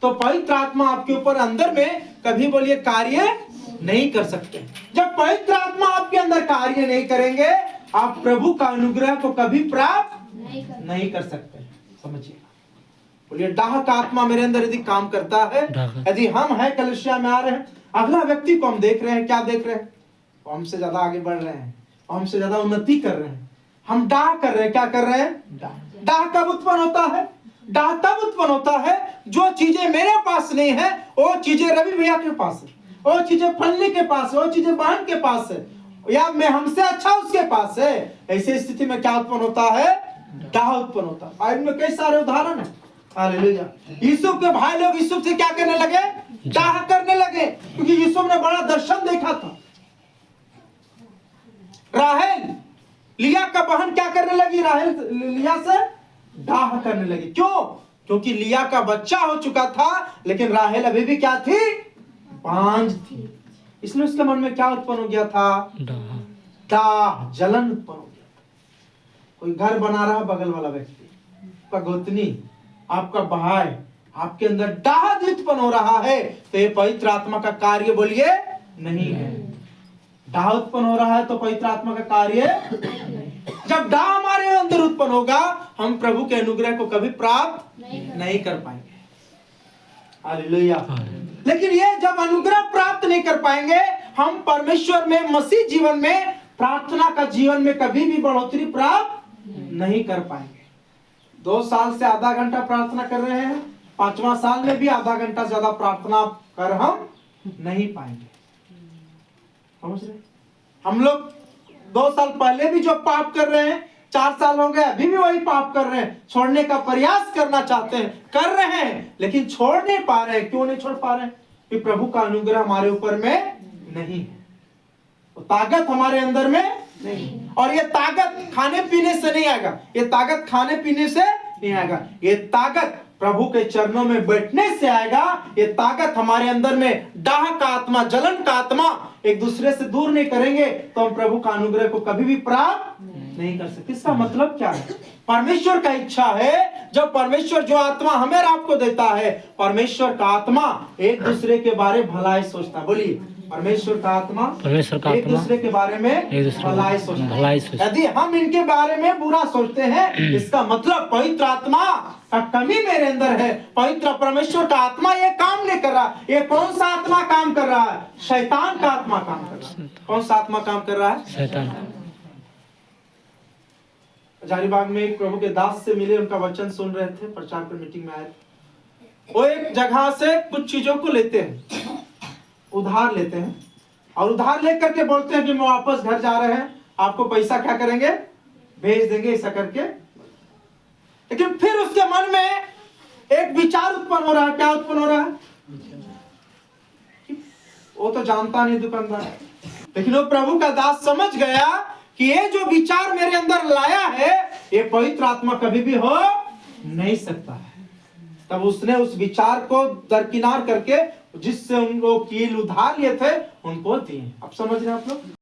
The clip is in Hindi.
तो पवित्र आत्मा आपके ऊपर अंदर में कभी बोलिए कार्य नहीं कर सकते। जब पवित्र आत्मा आपके अंदर कार्य नहीं करेंगे, आप प्रभु का अनुग्रह को कभी प्राप्त नहीं कर सकते। समझिए, बोलिए डाह का आत्मा मेरे अंदर यदि काम करता है, यदि हम है कलीसिया में आ रहे हैं, अगला व्यक्ति को हम देख रहे हैं, क्या देख रहे हैं? वो हमसे ज्यादा आगे बढ़ रहे हैं, हमसे ज्यादा उन्नति कर रहे हैं, हम डाह कर रहे हैं। क्या कर रहे हैं? डाह कब उत्पन्न होता है? डाह तब उत्पन्न होता है जो चीजें मेरे पास नहीं है, वो चीजें रवि भैया के पास है, वो चीजें फलने के पास है, वो चीजें बहन के पास है, या मैं हमसे अच्छा उसके पास है। ऐसी स्थिति में क्या उत्पन्न होता है? डाह उत्पन्न होता है। बाइबल में कई सारे उदाहरण है। हालेलुया। यूसुफ के भाई लोग यूसुफ से क्या करने लगे? डाह करने लगे, क्योंकि यूसुफ ने बड़ा दर्शन देखा था। राहेल लिया का बहन क्या करने लगी? राहेल लिया से डाह करने लगी। क्यों? क्योंकि लिया का बच्चा हो चुका था, लेकिन राहेल अभी भी क्या थी? बांझ थी। इसलिए उसके मन में क्या उत्पन्न हो गया था? डाह, जलन उत्पन्न हो गया। कोई घर बना रहा बगल वाला व्यक्ति, आपका गोतनी, आपका भाई, आपके अंदर डाह उत्पन्न हो रहा है, तो ये पवित्र आत्मा का कार्य बोलिए नहीं है। डाह उत्पन्न हो रहा है तो पवित्र आत्मा का कार्य। जब डाह हमारे अंदर उत्पन्न होगा, हम प्रभु के अनुग्रह को कभी प्राप्त नहीं कर पाएंगे। हालेलुया। लेकिन ये जब अनुग्रह प्राप्त नहीं कर पाएंगे, हम परमेश्वर में, मसीह जीवन में, प्रार्थना का जीवन में कभी भी बढ़ोतरी प्राप्त नहीं कर पाएंगे। 2 साल से आधा घंटा प्रार्थना कर रहे हैं, 5वां साल में भी आधा घंटा ज्यादा प्रार्थना कर हम नहीं पाएंगे। समझ रहे? हम लोग 2 साल पहले भी जो पाप कर रहे हैं, 4 साल हो गए अभी भी वही पाप कर रहे हैं। छोड़ने का प्रयास करना चाहते हैं, कर रहे हैं, लेकिन छोड़ नहीं पा रहे हैं। क्यों नहीं छोड़ पा रहे हैं? कि प्रभु का अनुग्रह हमारे ऊपर में नहीं है, वो ताकत हमारे अंदर में नहीं। और ये ताकत खाने पीने से नहीं आएगा, ये ताकत खाने पीने से नहीं आएगा, ये ताकत प्रभु के चरणों में बैठने से आएगा। ये ताकत हमारे अंदर में डाह का आत्मा, जलन का आत्मा एक दूसरे से दूर नहीं करेंगे, तो हम प्रभु का अनुग्रह को कभी भी प्राप्त नहीं कर सकते। इसका मतलब क्या है? परमेश्वर का इच्छा है, जब परमेश्वर जो आत्मा हमें और आपको देता है, परमेश्वर का आत्मा एक दूसरे के बारे में भलाई सोचता। बोलिए, परमेश्वर का आत्मा एक दूसरे के बारे में भलाई सोचता। यदि हम इनके बारे में बुरा सोचते हैं, इसका मतलब पवित्र आत्मा का कमी मेरे अंदर है। पवित्र परमेश्वर का आत्मा ये काम नहीं कर रहा। ये कौन सा आत्मा काम कर रहा है? शैतान का आत्मा काम कर रहा है। कौन सा आत्मा काम कर रहा है? शैतान। हजारीबाग में एक प्रभु के दास से मिले, उनका वचन सुन रहे थे, प्रचार पर मीटिंग में आए थे। वो एक जगह से कुछ चीजों को लेते हैं, उधार लेते हैं, और उधार लेकर के बोलते हैं कि मैं वापस घर जा रहे हैं, आपको पैसा क्या करेंगे? भेज देंगे, ऐसा करके। लेकिन फिर उसके मन में एक विचार उत्पन्न हो रहा है। क्या उत्पन्न हो रहा है? वो तो जानता नहीं दुकानदार, लेकिन वो प्रभु का दास समझ गया कि ये जो विचार मेरे अंदर लाया है, ये पवित्र आत्मा कभी भी हो नहीं सकता है। तब उसने उस विचार को दरकिनार करके जिससे उन लोग कील उधार लिए थे, उनको दिए। अब समझ रहे हैं आप लोग?